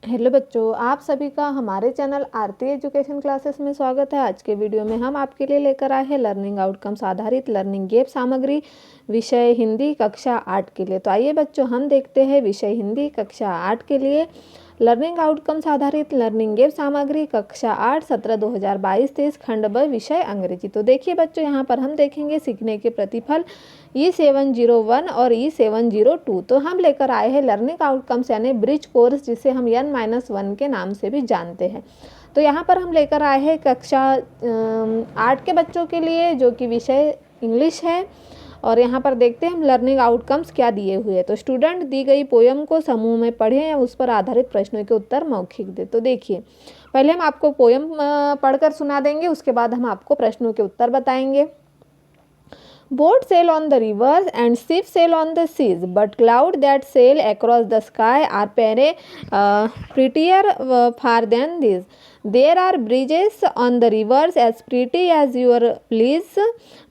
Hello बच्चों, आप सभी का हमारे चैनल आरती एजुकेशन क्लासेस में स्वागत है। आज के वीडियो में हम आपके लिए लेकर आए हैं लर्निंग आउटकम्स आधारित लर्निंग गेम सामग्री विषय हिंदी कक्षा 8 के लिए। तो आइए बच्चों, हम देखते हैं विषय हिंदी कक्षा 8 के लिए लर्निंग आउटकम्स आधारित लर्निंग गेम सामग्री कक्षा 8 सत्र 2022-23 खंड ब विषय अंग्रेजी। तो देखिए बच्चों, यहाँ पर हम देखेंगे सीखने के प्रतिफल E701 और E702। तो हम लेकर आए हैं लर्निंग आउटकम्स यानी ब्रिज कोर्स, जिसे हम N-1 के नाम से भी जानते हैं। तो यहाँ पर हम लेकर आए हैं कक्षा 8 के बच्चों के लिए, जो कि विषय इंग्लिश है। और यहाँ पर देखते हैं हम लर्निंग आउटकम्स क्या दिए हुए हैं। तो स्टूडेंट दी गई पोयम को समूह में पढ़ें या उस पर आधारित प्रश्नों के उत्तर मौखिक दे। तो देखिए, पहले हम आपको पोयम पढ़कर सुना देंगे, उसके बाद हम आपको प्रश्नों के उत्तर बताएंगे। Boats sail on the rivers and ships sail on the seas, but clouds that sail across the sky are prettier far than these. There are bridges on the rivers as pretty as your please,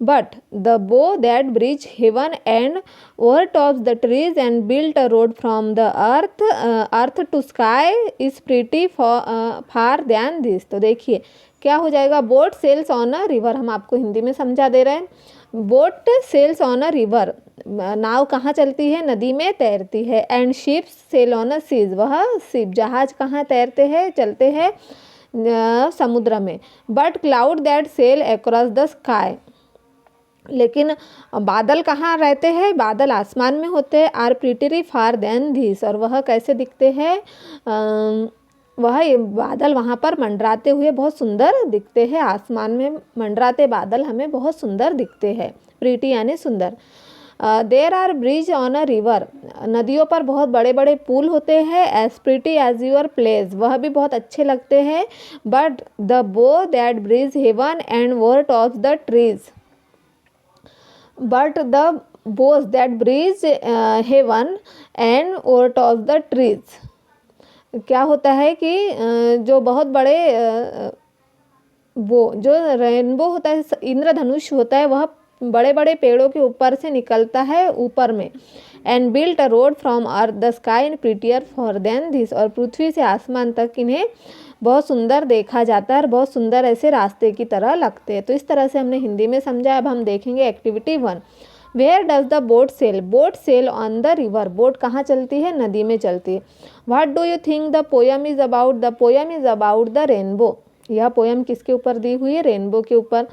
but the bow that bridge heaven and overtops the trees and built a road from the earth to sky is pretty far than this. तो देखिए क्या हो जाएगा। Boat sails on a river, हम आपको हिंदी में समझा दे रहे हैं। Boat sails on a river, नाव कहाँ चलती है? नदी में तैरती है। And ships sail on a seas, वह शिप जहाज कहाँ तैरते हैं, चलते हैं? समुद्र में। But cloud that sail across the sky, लेकिन बादल कहाँ रहते हैं? बादल आसमान में होते हैं। आर प्रिटी फार देन धीस, और वह कैसे दिखते हैं? वह बादल वहाँ पर मंडराते हुए बहुत सुंदर दिखते हैं। आसमान में मंडराते बादल हमें बहुत सुंदर दिखते हैं। प्रीटी यानी सुंदर। There are bridge on a river, नदियों पर बहुत बड़े बड़े पुल होते हैं। As pretty as your place, वह भी बहुत अच्छे लगते हैं। But the bow that bridge heaven and over tops the trees, but the bows that bridge heaven and over tops the trees, क्या होता है कि जो बहुत बड़े वो जो रेनबो होता है, इंद्रधनुष होता है, वह बड़े बड़े पेड़ों के ऊपर से निकलता है ऊपर में। And built a road from earth the sky in prettier for than this, और पृथ्वी से आसमान तक इन्हें बहुत सुंदर देखा जाता है और बहुत सुंदर ऐसे रास्ते की तरह लगते हैं। तो इस तरह से हमने हिंदी में समझा। अब हम देखेंगे activity 1। Where does the boat sail? Boat sail on the river, boat कहाँ चलती है? नदी में चलती है। What do you think the poem is about? The poem is about the rainbow, यह पोयम किसके ऊपर दी हुई है? रेनबो के ऊपर।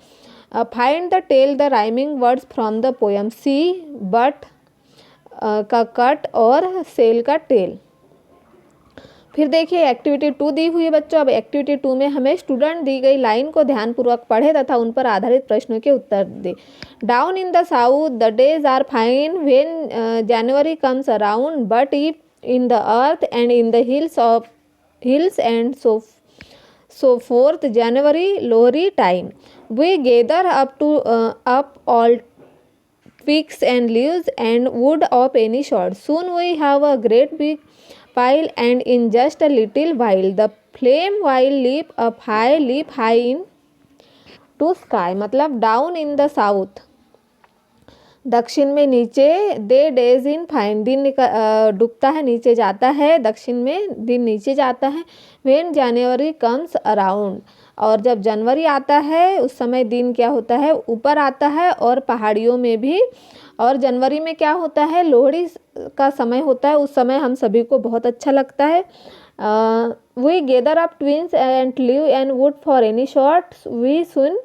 Find the tell the rhyming words from the poem. See but का कट और सेल का टेल। फिर देखिए एक्टिविटी 2 दी हुई है बच्चों। अब एक्टिविटी 2 में हमें स्टूडेंट दी गई लाइन को ध्यानपूर्वक पढ़े तथा उन पर आधारित प्रश्नों के उत्तर दे। Down in the south the days are fine when January comes around, but if in the earth and in the hills and so forth January Lohri time. We gather up all twigs and leaves and wood of any sort. Soon we have a great big pile, and in just a little while the flame will leap high in to sky. मतलब down in the south, दक्षिण में नीचे। दे days in fine, दिन डूबता है, नीचे जाता है। दक्षिण में दिन नीचे जाता है। व्हेन जनवरी कम्स अराउंड, और जब जनवरी आता है उस समय दिन क्या होता है? ऊपर आता है। और पहाड़ियों में भी। और जनवरी में क्या होता है? लोहड़ी का समय होता है, उस समय हम सभी को बहुत अच्छा लगता है। We gather up twigs and leave and wood for any short, we soon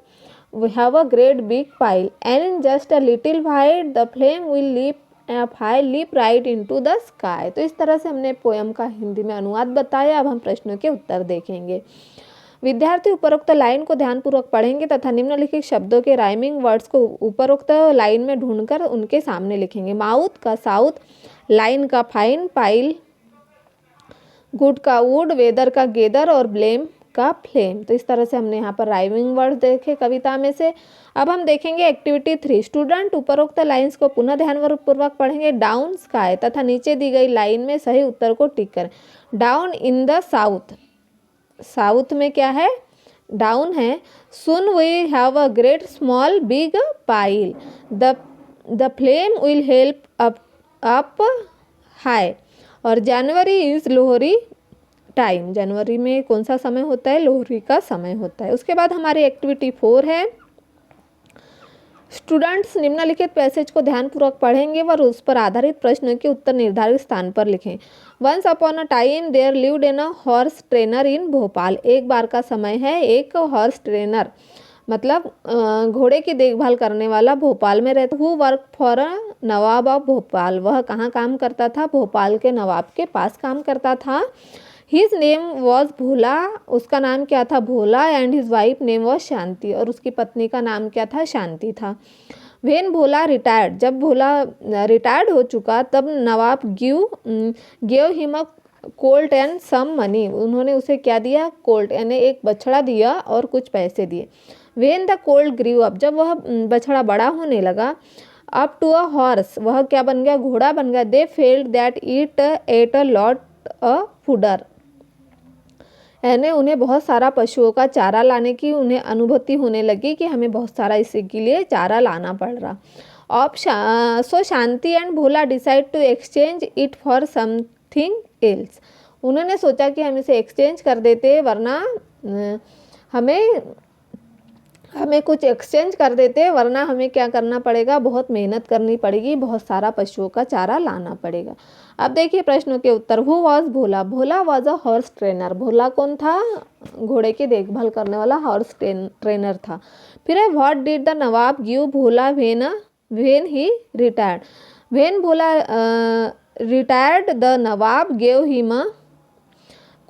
we have a great big pile, and in just a little while the flame will leap right into the sky. तो इस तरह से हमने poem का हिंदी में अनुवाद बताया। अब हम प्रश्नों के उत्तर देखेंगे। विद्यार्थी उपरोक्त लाइन को ध्यानपूर्वक पढ़ेंगे तथा निम्नलिखित शब्दों के राइमिंग वर्ड्स को उपरोक्त लाइन में ढूंढकर उनके सामने लिखेंगे। माउथ का साउथ, लाइन का फाइन, पाइल, गुड का वुड, वेदर का गेदर और ब्लेम का फ्लेम। तो इस तरह से हमने यहाँ पर राइमिंग वर्ड देखे कविता में से। अब हम देखेंगे एक्टिविटी 3। स्टूडेंट उपरोक्त लाइंस को पुनः ध्यानपूर्वक पढ़ेंगे। डाउन स्काई तथा नीचे दी गई लाइन में सही उत्तर को टिक करें। Down in the south, south में क्या है? डाउन है। Soon we have a great small big pile, the flame will help up high, और जनवरी इज लोहरी टाइम, जनवरी में कौन सा समय होता है, लोहड़ी का समय होता है। उसके बाद हमारी एक्टिविटी 4 है, स्टूडेंट्स निम्नलिखित पैसेज को ध्यानपूर्वक पढ़ेंगे और उस पर आधारित प्रश्नों के उत्तर निर्धारित स्थान पर लिखें। Once upon a time there lived in a horse trainer in Bhopal. एक बार का समय है, एक हॉर्स ट्रेनर मतलब घोड़े की देखभाल करने वाला भोपाल में रहता। Who work for a Nawab of Bhopal. वह कहाँ काम करता था, भोपाल के नवाब के पास काम करता था। हिज नेम वॉज भोला, उसका नाम क्या था, Bhola. And his wife name was Shanti, और उसकी पत्नी का नाम क्या था, शांति था। वेन भोला रिटायर्ड, जब भोला रिटायर्ड हो चुका तब Nawab give him a colt and some money. उन्होंने उसे क्या दिया, कोल्ट यानी एक बछड़ा दिया और कुछ पैसे दिए। When the Colt grew up, जब वह बछड़ा बड़ा होने लगा, अप टू अ हॉर्स, वह क्या बन गया, घोड़ा बन गया। दे felt that it ate a lot a fodder, यानी उन्हें बहुत सारा पशुओं का चारा लाने की उन्हें अनुभूति होने लगी कि हमें बहुत सारा इसी के लिए चारा लाना पड़ रहा। So Shanti and Bhola decide to exchange it for something else. उन्होंने सोचा कि हम इसे एक्सचेंज कर देते, वरना हमें कुछ एक्सचेंज कर देते, वरना हमें क्या करना पड़ेगा, बहुत मेहनत करनी पड़ेगी, बहुत सारा पशुओं का चारा लाना पड़ेगा। अब देखिए प्रश्नों के उत्तर। Who was Bhola, Bhola was a horse trainer. Bhola कौन था, घोड़े की देखभाल करने वाला हॉर्स ट्रेनर था। फिर है what did the Nawab give Bhola when he retired. When Bhola retired the Nawab gave him a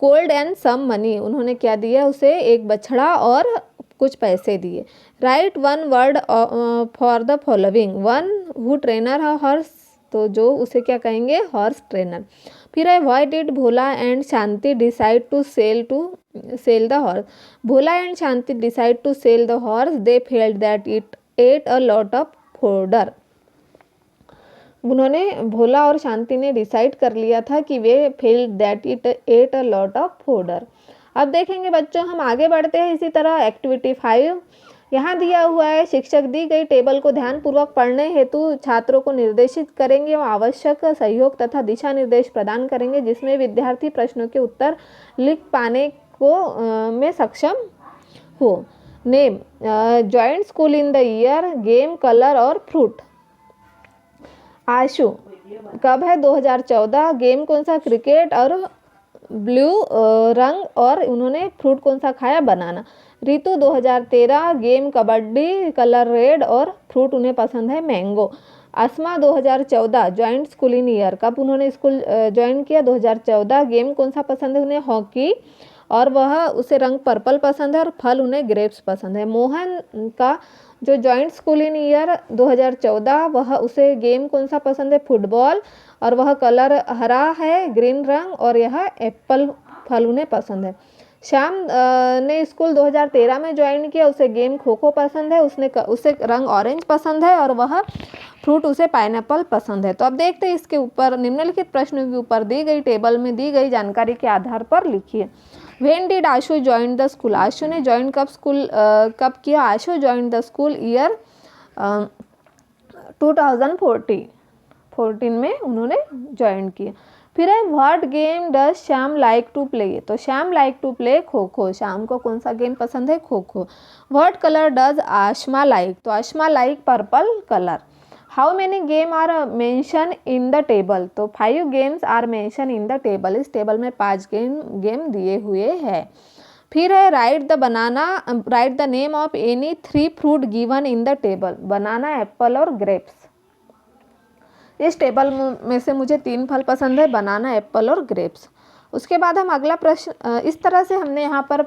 colt and some money. उन्होंने क्या दिया, उसे एक बछड़ा और कुछ पैसे दिए। Write one word for the following. One who trainer a horse, तो जो उसे क्या कहेंगे, हॉर्स ट्रेनर। फिर है why did Bhola and Shanti decide to sell the horse. Bhola and Shanti decide to sell the horse, they felt that it ate a lot of fodder. उन्होंने, भोला और शांति ने डिसाइड कर लिया था कि they felt that it ate a lot of fodder. अब देखेंगे बच्चों, हम आगे बढ़ते हैं। इसी तरह एक्टिविटी 5 यहाँ दिया हुआ है। शिक्षक दी गई टेबल को ध्यानपूर्वक पढ़ने हेतु छात्रों को निर्देशित करेंगे और आवश्यक सहयोग तथा दिशा निर्देश प्रदान करेंगे, जिसमें विद्यार्थी प्रश्नों के उत्तर लिख पाने को में सक्षम हो। Name, joint school in the year, game, colour और फ्रूट। आशु कब है, 2014। गेम कौन सा, क्रिकेट और ब्लू रंग, और उन्होंने फ्रूट कौन सा खाया, बनाना। ऋतु 2013। गेम कबड्डी, कलर रेड और फ्रूट उन्हें पसंद है मैंगो। अस्मा 2014। ज्वाइंट स्कूल इन ईयर, कब उन्होंने स्कूल ज्वाइन किया, 2014। गेम कौन सा पसंद है उन्हें, हॉकी, और वह उसे रंग पर्पल पसंद है, और फल उन्हें ग्रेप्स पसंद है। मोहन का जो ज्वाइंट स्कूल इन ईयर 2014, वह उसे गेम कौन सा पसंद है, फुटबॉल, और वह कलर हरा है, ग्रीन रंग, और यह एप्पल फल उन्हें पसंद है। श्याम ने स्कूल 2013 में ज्वाइन किया, उसे गेम खो खो पसंद है, उसे रंग ऑरेंज पसंद है, और वह फ्रूट उसे पाइनएप्पल पसंद है। तो अब देखते हैं इसके ऊपर निम्नलिखित प्रश्नों के ऊपर दी गई टेबल में दी गई जानकारी के आधार पर लिखिए। When did Ashu join the school. Ashu ने ज्वाइन कब किया, Ashu join the school year 2014 में उन्होंने ज्वाइन किया। फिर है what game does Shyam like to play. तो Shyam like to play kho kho. Shyam को कौन सा गेम पसंद है, kho kho. What colour does Ashma like. तो Ashma like purple colour. How many game are mention in the table. तो 5 games are mention in the table. इस table में 5 गेम दिए हुए हैं। फिर है write the name of any 3 fruit given in the table. Banana, apple और grapes. इस टेबल में से मुझे 3 फल पसंद है, बनाना, एप्पल और ग्रेप्स। उसके बाद हम अगला प्रश्न, इस तरह से हमने यहाँ पर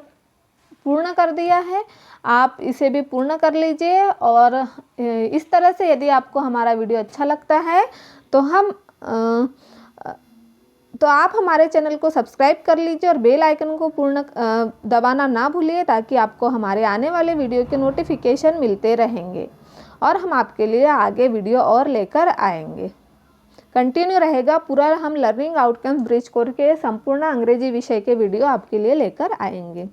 पूर्ण कर दिया है। आप इसे भी पूर्ण कर लीजिए, और इस तरह से यदि आपको हमारा वीडियो अच्छा लगता है तो आप हमारे चैनल को सब्सक्राइब कर लीजिए और बेल आइकन को दबाना ना भूलिए, ताकि आपको हमारे आने वाले वीडियो के नोटिफिकेशन मिलते रहेंगे और हम आपके लिए आगे वीडियो और लेकर आएंगे। कंटिन्यू रहेगा पूरा, हम लर्निंग आउटकम्स ब्रिज कोर्स के संपूर्ण अंग्रेजी विषय के वीडियो आपके लिए लेकर आएंगे।